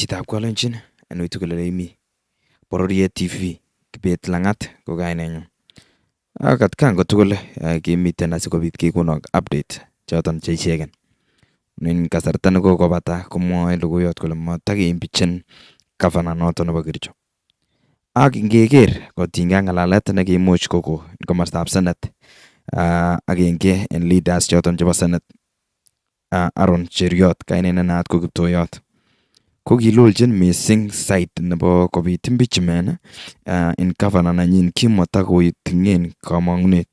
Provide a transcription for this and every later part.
chitab kolenjin en uitugul ole imi. Bororiet TV kibet langat ko kainenyu. Ak atkan kotugul kimiten asikobit kekonok update choton che ichegen. Nin kasarta nekokobata komwoe logoiyot kole matakeimpichen gavana noton nebo Kericho. Ak ingeker kotinygei ng'alalet nekiimuch koko en komostab Senate agenge en leaders choton chebo Senate Aron Cheruiyot kainet ne naat ko Kiptoiyot ko kilulchin missing site nebo kobit impeachment en gavana nenyin kimatakotinyen kamang'unet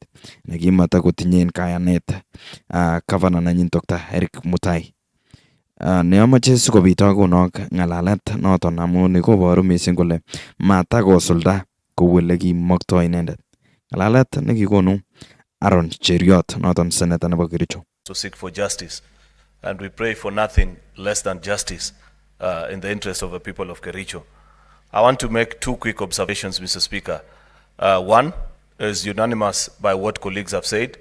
nekimatakotinyen kayanet gavana nenyin Dr. Erick Muta. Neamache sikobit akonok ng'alalet noton amun koboru missing kole matakosulda kou ele kimaktoi inendet. Ng'alalet nekikonu Aron Cheruiyot noton senator nebo Kericho. To seek for justice, and we pray for nothing less than justice in the interest of the people of Kericho. I want to make two quick observations, Mr. Speaker. One is unanimous by what colleagues have said,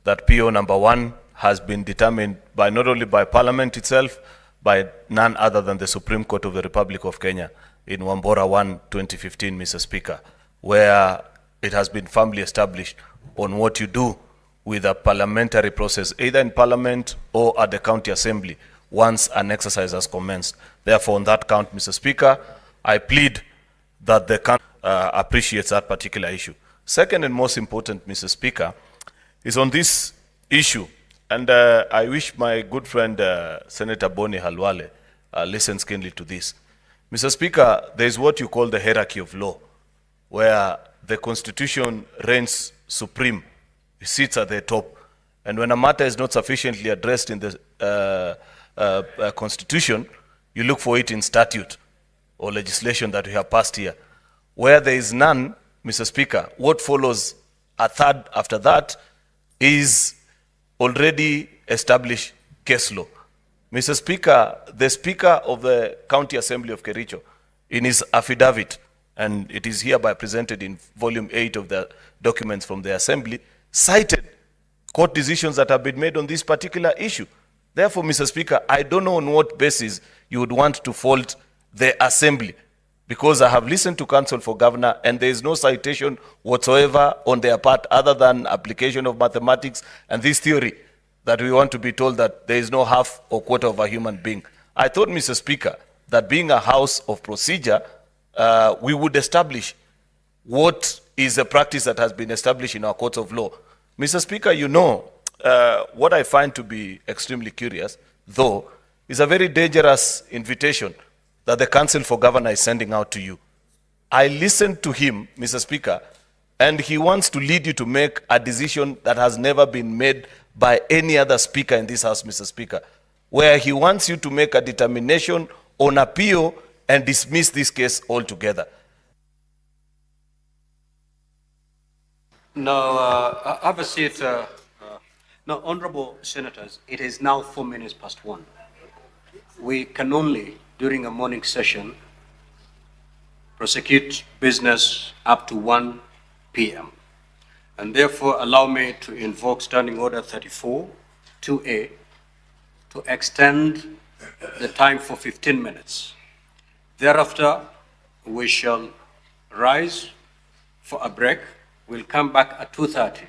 that PO number 1 has been determined by not only by Parliament itself, by none other than the Supreme Court of the Republic of Kenya in Wambora 1, 2015, Mr. Speaker, where it has been firmly established on what you do with a parliamentary process, either in Parliament or at the County Assembly, once an exercise has commenced. Therefore, on that count, Mr. Speaker, I plead that the country appreciates that particular issue. Second and most important, Mr. Speaker, is on this issue, and I wish my good friend Senator Boni Halwale listens keenly to this. Mr. Speaker, there is what you call the hierarchy of law, where the Constitution reigns supreme. It sits at the top. And when a matter is not sufficiently addressed in the Constitution, you look for it in statute or legislation that we have passed here. Where there is none, Mr. Speaker, what follows a third after that is already established case law. Mr. Speaker, the Speaker of the County Assembly of Kericho, in his affidavit, and it is hereby presented in volume 8 of the documents from the Assembly, cited court decisions that have been made on this particular issue. Therefore, Mr. Speaker, I don't know on what basis you would want to fault the Assembly, because I have listened to Counsel for Governor and there is no citation whatsoever on their part other than application of mathematics and this theory that we want to be told that there is no half or quarter of a human being. I thought, Mr. Speaker, that being a house of procedure, we would establish what is a practice that has been established in our courts of law. Mr. Speaker, you know, what I find to be extremely curious, though, is a very dangerous invitation that the Council for Governor is sending out to you. I listened to him, Mr. Speaker, and he wants to lead you to make a decision that has never been made by any other speaker in this House, Mr. Speaker, where he wants you to make a determination on appeal and dismiss this case altogether. Now, have a seat. Now, honorable senators, it is now 4 minutes past 1. We can only, during a morning session, prosecute business up to 1 p.m. And therefore, allow me to invoke Standing Order 34, 2A, to extend the time for 15 minutes. Thereafter, we shall rise for a break. We'll come back at 2:30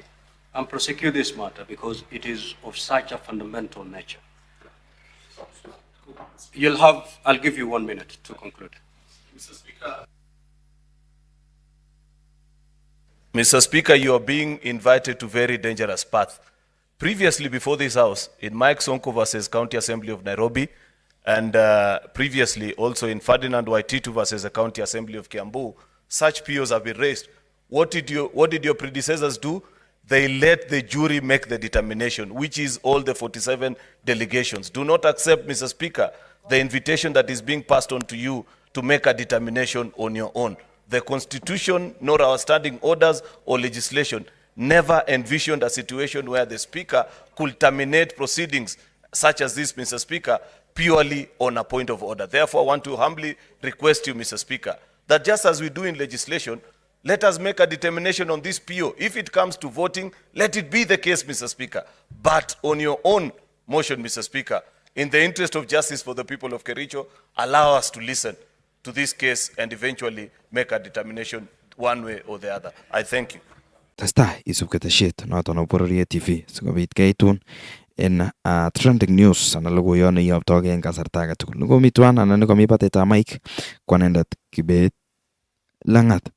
and prosecute this matter because it is of such a fundamental nature. I'll give you 1 minute to conclude. Mr. Speaker, you are being invited to very dangerous path. Previously, before this House, in Mike Sonko versus County Assembly of Nairobi, and previously also in Ferdinand Waititu versus the County Assembly of Kiambu, such POs have been raised. What did your predecessors do? They let the jury make the determination, which is all the 47 delegations. Do not accept, Mr. Speaker, the invitation that is being passed on to you to make a determination on your own. The Constitution, nor our standing orders or legislation, never envisioned a situation where the Speaker could terminate proceedings such as this, Mr. Speaker, purely on a point of order. Therefore, I want to humbly request you, Mr. Speaker, that just as we do in legislation, let us make a determination on this PO. If it comes to voting, let it be the case, Mr. Speaker. But on your own motion, Mr. Speaker, In the interest of justice for the people of Kericho, allow us to listen to this case and eventually make a determination one way or the other. I thank you. Testai isub ketesiet noton nebo Bororiet TV sikobit keitun en trending news anan logoiyot neiyoptogei en kasarta age tugul. Nekomi tuan anan nekomi batetab mic ko anendet Kibet Lang'at.